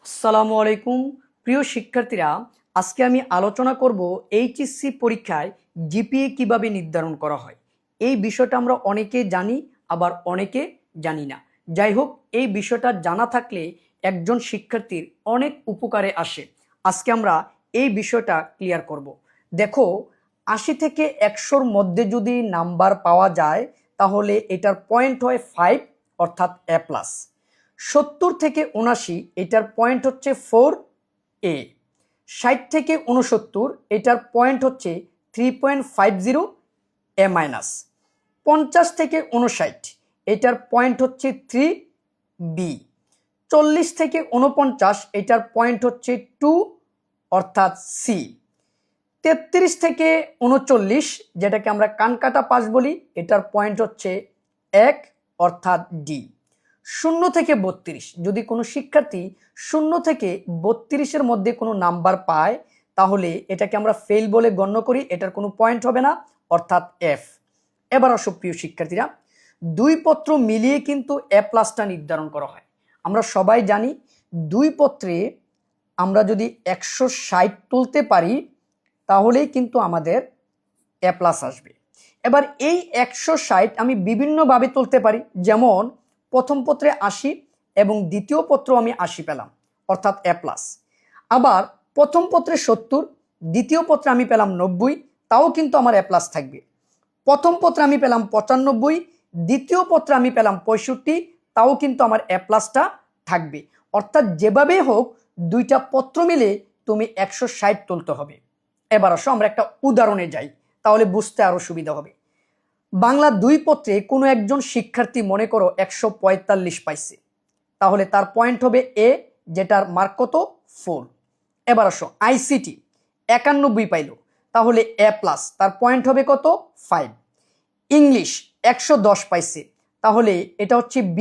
আসসালামু আলাইকুম প্রিয় শিক্ষার্থীরা, আজকে আমি আলোচনা করব এইচএসসি পরীক্ষায় জিপিএ কিভাবে নির্ধারণ করা হয়। এই বিষয়টা আমরা অনেকে জানি, আবার অনেকে জানি না। যাই হোক, এই বিষয়টা জানা থাকলে একজন শিক্ষার্থীর অনেক উপকারে আসে। আজকে আমরা এই বিষয়টা ক্লিয়ার করব। দেখো, ৮০ থেকে ১০০-র মধ্যে যদি নাম্বার পাওয়া যায় তাহলে এটার পয়েন্ট হয় 5, অর্থাৎ A+। ৭০ থেকে ৭৯ এটার পয়েন্ট হচ্ছে 4A। ৬০ থেকে ৬৯ এটার পয়েন্ট হচ্ছে 3.50A-। ৫০ থেকে ৫৯ এটার পয়েন্ট হচ্ছে 3B। ৪০ থেকে ৪৯ এটার পয়েন্ট হচ্ছে 2, অর্থাৎ C। ৩৩ থেকে ৩৯, যেটাকে আমরা কানকাটা পাস বলি, এটার পয়েন্ট হচ্ছে 1, অর্থাৎ D। ০ থেকে ৩২, যদি কোনো শিক্ষার্থী ০ থেকে ৩২-এর মধ্যে কোনো নাম্বার পায় তাহলে এটাকে আমরা ফেল বলে গণ্য করি, এটার কোনো পয়েন্ট হবে না, অর্থাৎ F। এবার আসো প্রিয় শিক্ষার্থীরা, দুই পত্র মিলিয়ে কিন্তু A+টা নির্ধারণ করা হয়। আমরা সবাই জানি দুই পত্রে আমরা যদি ১৬০ তুলতে পারি তাহলেই কিন্তু আমাদের A+ আসবে। এবার এই ১৬০ আমি বিভিন্নভাবে তুলতে পারি, যেমন প্রথম পত্রে ৮০ এবং দ্বিতীয় পত্র আমি ৮০ পেলাম, অর্থাৎ A+। আবার প্রথম পত্রে ৭০, দ্বিতীয় পত্রে আমি পেলাম ৯০, তাও কিন্তু আমার A+ থাকবে। প্রথম পত্রে আমি পেলাম ৯৫, দ্বিতীয় পত্রে আমি পেলাম ৬৫, তাও কিন্তু আমার A+টা থাকবে। অর্থাৎ যেভাবে হোক দুইটা পত্র মিলে তুমি ১৬০ তুলতে হবে। এবার আসো আমরা একটা উদাহরণে যাই, তাহলে বুঝতে আরো সুবিধা হবে। বাংলা দুই পত্রে কোনো একজন শিক্ষার্থী মনে করো ১৪৫ পাইছে, তাহলে তার পয়েন্ট হবে A, যেটার মার্ক কত 4। এবার আসো আইসিটি ৯১ পাইল, তাহলে A+, তার পয়েন্ট হবে কত 5। ইংলিশ ১১০ পাইছে, তাহলে এটা হচ্ছে B,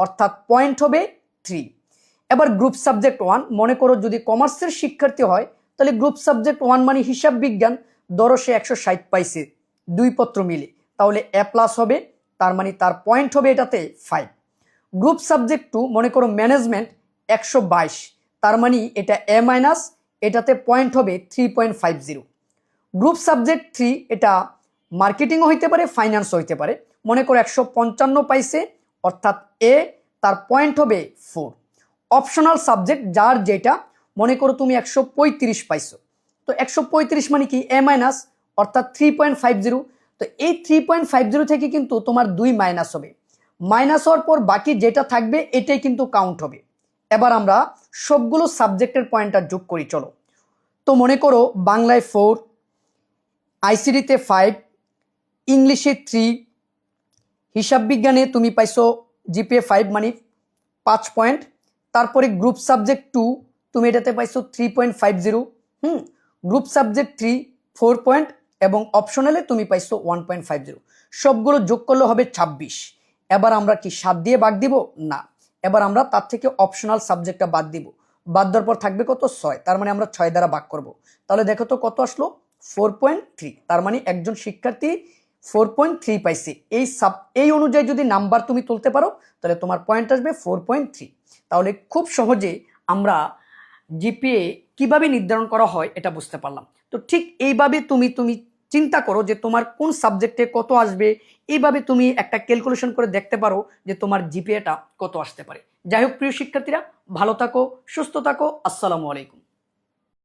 অর্থাৎ পয়েন্ট হবে 3। এবার গ্রুপ সাবজেক্ট 1, মনে করো যদি কমার্সের শিক্ষার্থী হয় তাহলে গ্রুপ সাবজেক্ট 1 মানে হিসাব বিজ্ঞান, ধরো সে ১৬০ পাইছে দুই পত্র মিলে, তাহলে A+ হবে, তার মানে তার পয়েন্ট হবে এটাতে 5। গ্রুপ সাবজেক্ট 2, মনে করো ম্যানেজমেন্ট ১২২, তার মানে এটা A-, এটাতে পয়েন্ট হবে 3.50। গ্রুপ সাবজেক্ট 3, এটা মার্কেটিংও হইতে পারে, ফাইন্যান্সও হইতে পারে, মনে করো ১৫৫ পাইছে, অর্থাৎ A, তার পয়েন্ট হবে 4। অপশনাল সাবজেক্ট যার যেটা, মনে করো তুমি ১৩৫ পাইছো, তো ১৩৫ মানে কি A-, অর্থাৎ 3.50। তো এই 3.50 থেকে কিন্তু তোমার 2 মাইনাস হবে, মাইনাস হওয়ার পর বাকি যেটা থাকবে এটাই কিন্তু কাউন্ট হবে। এবার আমরা সবগুলো সাবজেক্টের পয়েন্টটা যোগ করি, চলো। তো মনে করো বাংলায় 4, আইসিডিতে 5, ইংলিশে 3, হিসাব বিজ্ঞানে তুমি পাইছো জিপিএ 5 মানে 5 পয়েন্ট। তারপরে গ্রুপ সাবজেক্ট 2 তুমি এটাতে পাইছো 3.50, গ্রুপ সাবজেক্ট 3 4 পয়েন্ট, এবং অপশনালে তুমি পাইছো 1.50। সবগুলো যোগ করলে হবে 26। এবার আমরা কি 7 দিয়ে ভাগ দিব? না, এবার আমরা তার থেকে অপশনাল সাবজেক্টটা বাদ দিব। বাদ দেওয়ার পর থাকবে কত 6, তার মানে আমরা 6 দ্বারা ভাগ করব। তাহলে দেখো তো কত আসলো 4.3। তার মানে একজন শিক্ষার্থী 4.3 পাইছে। এই অনুযায়ী যদি নাম্বার তুমি তুলতে পারো তাহলে তোমার পয়েন্ট আসবে 4.3। তাহলে খুব সহজে আমরা জিপিএ কিভাবে নির্ধারণ করা হয় এটা বুঝতে পারলাম। তো ঠিক এইভাবে তুমি চিন্তা করো যে তোমার কোন সাবজেক্টে কত আসবে, এইভাবে তুমি একটা ক্যালকুলেশন করে দেখতে পারো যে তোমার জিপিএটা কত আসতে পারে। যাই হোক প্রিয় শিক্ষার্থীরা, ভালো থাকো, সুস্থ থাকো। আসসালামু আলাইকুম।